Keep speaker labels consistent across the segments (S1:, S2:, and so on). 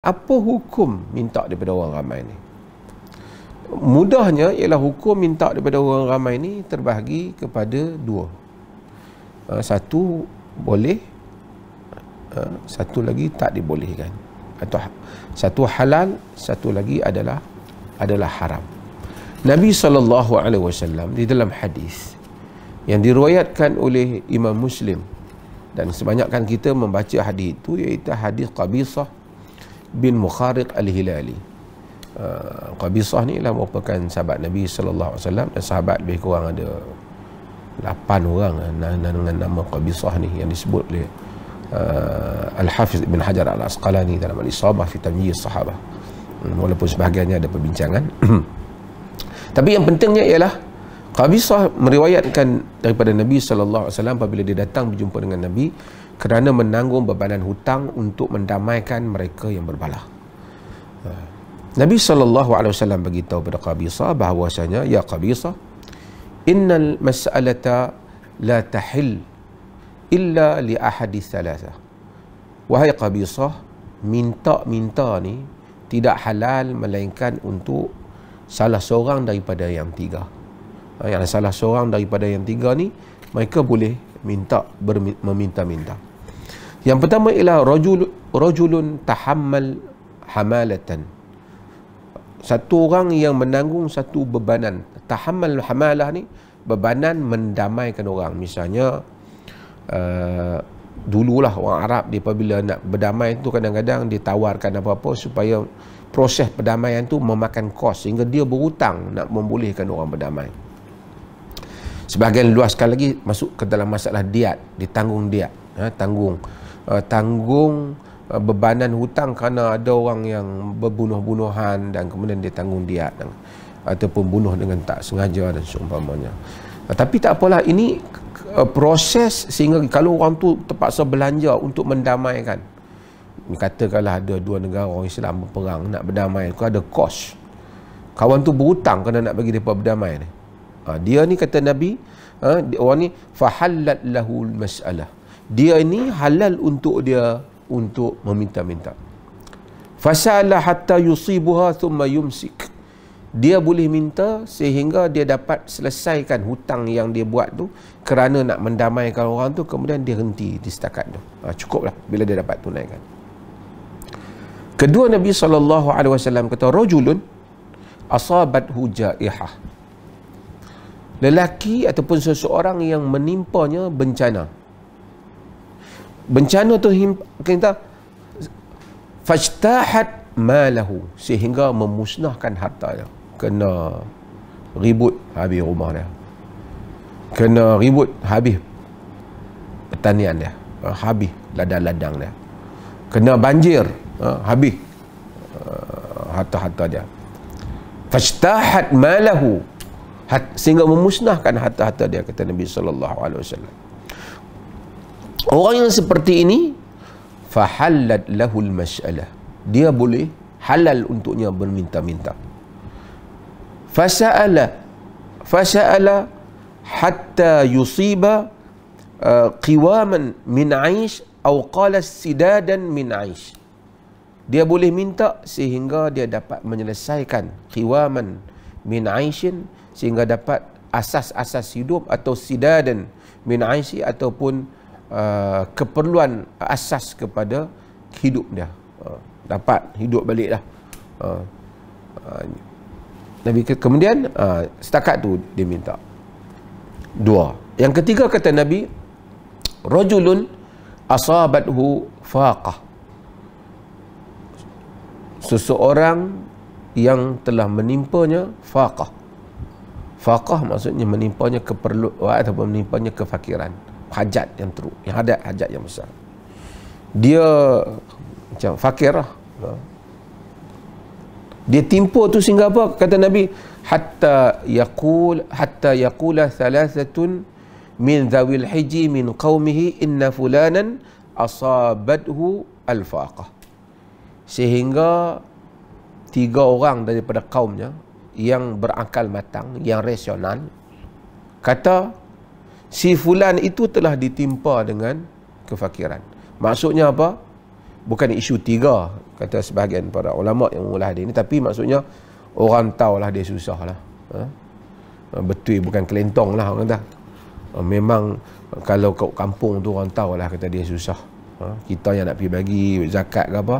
S1: Apa hukum minta daripada orang ramai ni? Mudahnya ialah hukum minta daripada orang ramai ni terbahagi kepada dua. Satu boleh, satu lagi tak dibolehkan. Atau satu halal, satu lagi adalah haram. Nabi SAW di dalam hadis yang diriwayatkan oleh Imam Muslim, dan sebanyakkan kita membaca hadis itu, iaitu hadis Qabisah bin Mukhariq al-Hilali. Qabisah ni lah merupakan sahabat Nabi SAW, dan sahabat lebih kurang ada 8 orang dengan nama Qabisah ni yang disebut oleh Al-Hafiz Ibn Hajar Al-Asqalani dalam Al-Isabah fi Tamyiz Sahabah. Walaupun sebahagiannya ada perbincangan. Tapi yang pentingnya ialah Qabisah meriwayatkan daripada Nabi SAW apabila dia datang berjumpa dengan Nabi kerana menanggung bebanan hutang untuk mendamaikan mereka yang berbalah. Nabi SAW beritahu kepada Qabisah bahawasanya, ya Qabisah, innal mas'alata la tahil illa li ahadis thalatha. Wahai Qabisah, minta-minta ni tidak halal melainkan untuk salah seorang daripada yang tiga. Yang salah seorang daripada yang tiga ni mereka boleh meminta-minta. Yang pertama ialah rajulun tahammal hamalatan. Satu orang yang menanggung satu bebanan. Tahammal hamalah ni bebanan mendamaikan orang. Misalnya dululah orang Arab dia apabila nak berdamai tu kadang-kadang dia tawarkan apa-apa supaya proses perdamaian tu memakan kos sehingga dia berhutang nak membolehkan orang berdamai. Sebahagian luas sekali lagi masuk ke dalam masalah diat, ditanggung diat, tanggung bebanan hutang kerana ada orang yang berbunuh-bunuhan dan kemudian dia tanggung diat, ataupun bunuh dengan tak sengaja dan seumpamanya. Tapi tak apalah, ini proses sehingga kalau orang tu terpaksa belanja untuk mendamaikan, katakanlah ada dua negara orang Islam berperang nak berdamai, ada kos, kawan tu berhutang kerana nak bagi mereka berdamai ni. Dia ni kata Nabi, orang ni fahallat lahul mas'alah, dia ini halal untuk dia untuk meminta-minta. Fasala hatta yusibuha thumma yumsik, dia boleh minta sehingga dia dapat selesaikan hutang yang dia buat tu kerana nak mendamaikan orang tu, kemudian dia henti di setakat tu. Cukuplah bila dia dapat tunaikan. Kedua, Nabi SAW kata rajulun asabathu jaihah, lelaki ataupun seseorang yang menimpanya bencana. Bencana tu kita fajtahat malahu, sehingga memusnahkan hartanya. Kena ribut habis rumah dia, kena ribut habis pertanian dia, habis ladang-ladang dia, kena banjir, habis harta-harta dia. Fajtahat malahu, sehingga memusnahkan harta-harta dia, kata Nabi SAW. Orang yang seperti ini fahallat lahul mas'alah, dia boleh halal untuknya berminta-minta. Fasa'ala hatta yusiba qiwaman min 'aish atau qala sidadan min 'aish, dia boleh minta sehingga dia dapat menyelesaikan qiwaman min 'aishin, sehingga dapat asas-asas hidup, atau sidadan min 'aishi, ataupun keperluan asas kepada hidup dia, dapat hidup balik lah. Nabi kemudian setakat tu dia minta. Dua. Yang ketiga kata Nabi, rajulun asabathu faqah, seseorang yang telah menimpanya faqah. Faqah maksudnya menimpanya keperluan ataupun menimpanya kefakiran, hajat yang teruk, yang ada hajat yang besar. Dia macam fakir lah. Dia timpa tu sehingga apa? Kata Nabi, hatta yaqula thalathatun min dhawil hijji min qaumihi inna fulanan asabathu al-faqah, sehingga 3 orang daripada kaumnya yang berakal matang, yang rasional, kata si fulan itu telah ditimpa dengan kefakiran. Maksudnya apa? bukan isu tiga, kata sebahagian para ulama yang mengulas hadis ni, tapi maksudnya orang tahulah dia susah lah. Betul, bukan kelentong lah orang kata. Memang kalau kat kampung tu orang tahulah kata dia susah. Kita yang nak pergi bagi zakat ke apa,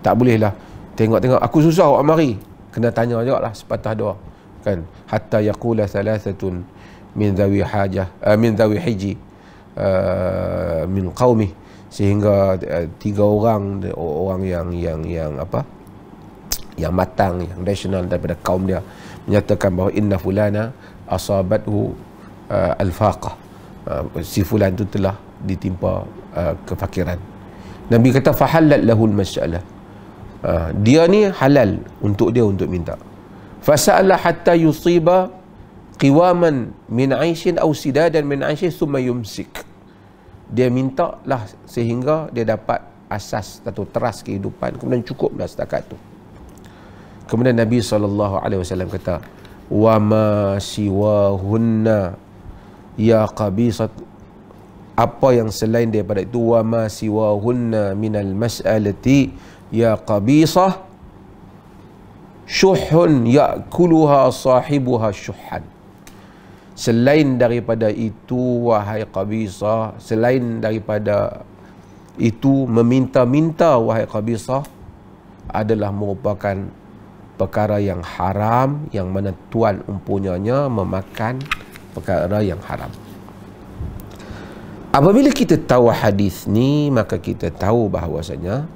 S1: tak boleh lah tengok-tengok aku susah awak mari, kena tanya juga lah sepatah dua kan, hatta yaqula thalathatun min dhawi hajah min dhawi hiji min qaumi, sehingga tiga orang yang apa, yang matang, yang rasional daripada kaum dia menyatakan bahawa inna fulana asabathu al-faqah, si fulan itu telah ditimpa kefakiran. Nabi kata fahallat lahul mas'alah, dia ni halal untuk dia untuk minta. Fasa'ala hatta yusiba qiwaman min 'aishin aw sidadan min 'aishin thumma yumsik. Dia minta lah sehingga dia dapat asas atau teras kehidupan, kemudian cukuplah setakat tu. Kemudian Nabi SAW kata, wa ma siwahunna ya qabisat, apa yang selain daripada itu, wa ma siwahunna minal mas'alati ya qabisah syuhun ya'kuluha sahibuha syuhan. Selain daripada itu wahai qabisah, selain daripada itu meminta-minta wahai qabisah adalah merupakan perkara yang haram, yang mana tuan empunyanya memakan perkara yang haram. Apabila kita tahu hadis ni, maka kita tahu bahawasanya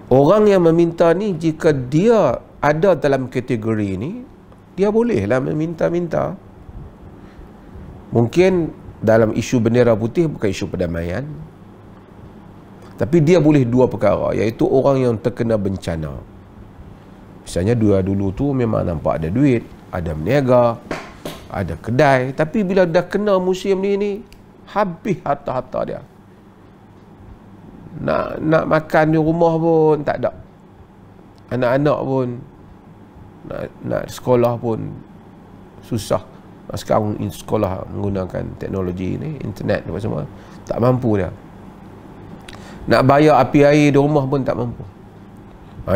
S1: orang yang meminta ni, jika dia ada dalam kategori ni, dia bolehlah meminta-minta. Mungkin dalam isu bendera putih bukan isu perdamaian, tapi dia boleh dua perkara, iaitu orang yang terkena bencana. Misalnya dulu tu memang nampak ada duit, ada meniaga, ada kedai, tapi bila dah kena musim ni habis harta-harta dia. Nak makan di rumah pun tak ada. Anak-anak pun nak sekolah pun susah. Sekarang sekolah menggunakan teknologi ni, internet apa semua, tak mampu dia. Nak bayar api air di rumah pun tak mampu.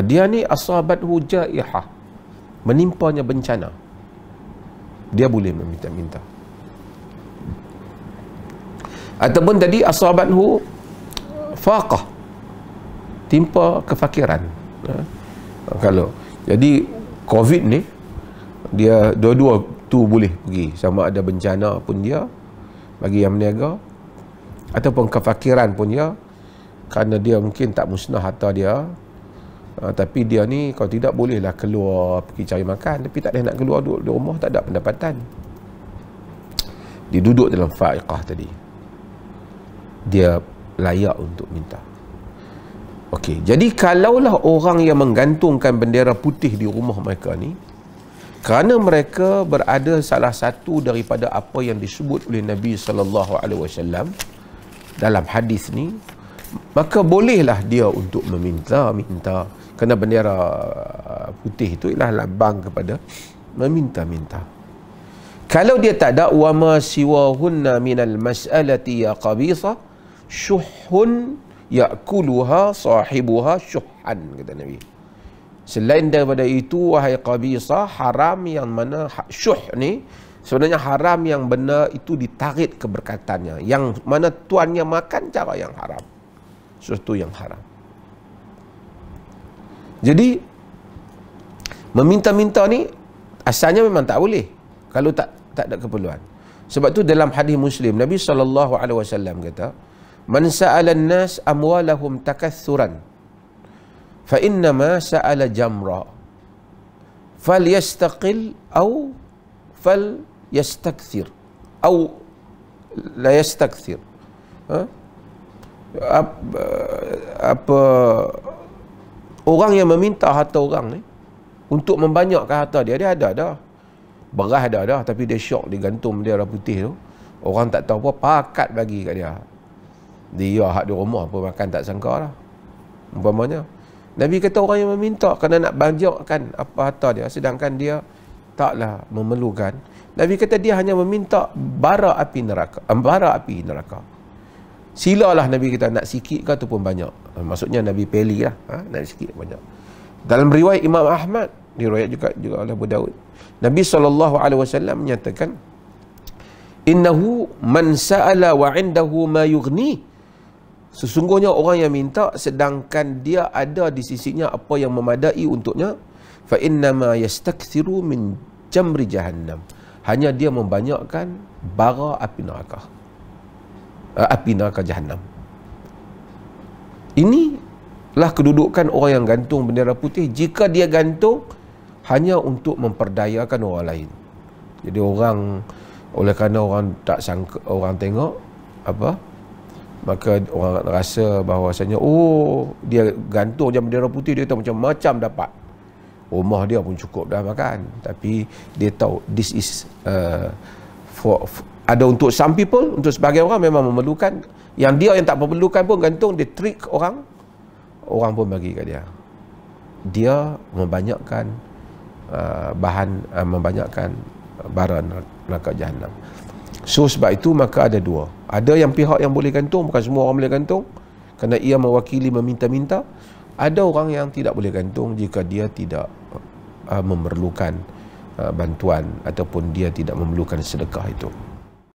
S1: Dia ni asabathu jaihah, menimpanya bencana, dia boleh meminta-minta. Ataupun tadi asabathu faqah, timpa kefakiran. Kalau jadi COVID ni, dia dua-dua tu boleh pergi, sama ada bencana pun dia bagi yang meniaga, ataupun kefakiran pun dia, kerana dia mungkin tak musnah harta dia, tapi dia ni kalau tidak bolehlah keluar pergi cari makan, tapi tak boleh nak keluar, duduk di rumah tak ada pendapatan. Dia duduk dalam fa'iqah tadi, dia layak untuk minta. Okey, jadi kalaulah orang yang menggantungkan bendera putih di rumah mereka ni, kerana mereka berada salah satu daripada apa yang disebut oleh Nabi SAW dalam hadis ni, maka bolehlah dia untuk meminta-minta, kerana bendera putih itu ialah lambang kepada meminta-minta. Kalau dia tak ada, wa ma siwahunna minal mas'alati ya qabisa syuhun ya'kuluha sahibuha syuhan, kata Nabi. Selain daripada itu wahai qabisa, haram yang mana syuh ni sebenarnya haram yang benda itu ditarik keberkatannya, yang mana tuannya makan cara yang haram, sesuatu yang haram. Jadi meminta-minta ni asalnya memang tak boleh kalau tak ada keperluan. Sebab tu dalam hadis Muslim Nabi SAW kata, man sa'ala an-nas amwalahum takathuran fa innama sa'ala jamra falyastaqil aw falyastakthir aw la yastakthir. Apa orang yang meminta harta orang ni untuk membanyakkan harta dia, dia ada dah beras, ada dah, tapi dia syok digantung bendera putih tu, orang tak tahu apa, pakat bagi kat dia. Dia hak di rumah pun makan tak sangka lah, umpamanya. Nabi kata orang yang meminta kerana nak banyakkan apa harta dia, sedangkan dia taklah memerlukan. Nabi kata dia hanya meminta bara api neraka, bara api neraka. Silalah Nabi kita nak sikit ke ataupun banyak. Maksudnya Nabi pilih lah, nak sikit banyak. Dalam riwayat Imam Ahmad, diriwayat juga oleh Abu Daud, Nabi SAW menyatakan, innahu man sa'ala wa indahu ma yughni. Sesungguhnya orang yang minta sedangkan dia ada di sisinya apa yang memadai untuknya, fa innama yastakthiru min jamri jahannam. Hanya dia membanyakkan bara api neraka jahannam. Inilah kedudukan orang yang gantung bendera putih jika dia gantung hanya untuk memperdayakan orang lain. Jadi oleh kerana orang tak sangka, orang tengok apa, maka orang rasa bahawasanya dia gantung je bendera putih, dia tahu macam dapat, rumah dia pun cukup dah makan. Tapi dia tahu this is ada untuk some people, untuk sebagian orang memang memerlukan, yang tak memerlukan pun gantung, dia trick orang pun bagi kat dia membanyakkan membanyakkan bara neraka jahannam. So sebab itu maka ada dua, ada yang pihak yang boleh gantung, bukan semua orang boleh gantung kerana ia mewakili meminta-minta. Ada orang yang tidak boleh gantung jika dia tidak memerlukan bantuan ataupun dia tidak memerlukan sedekah itu.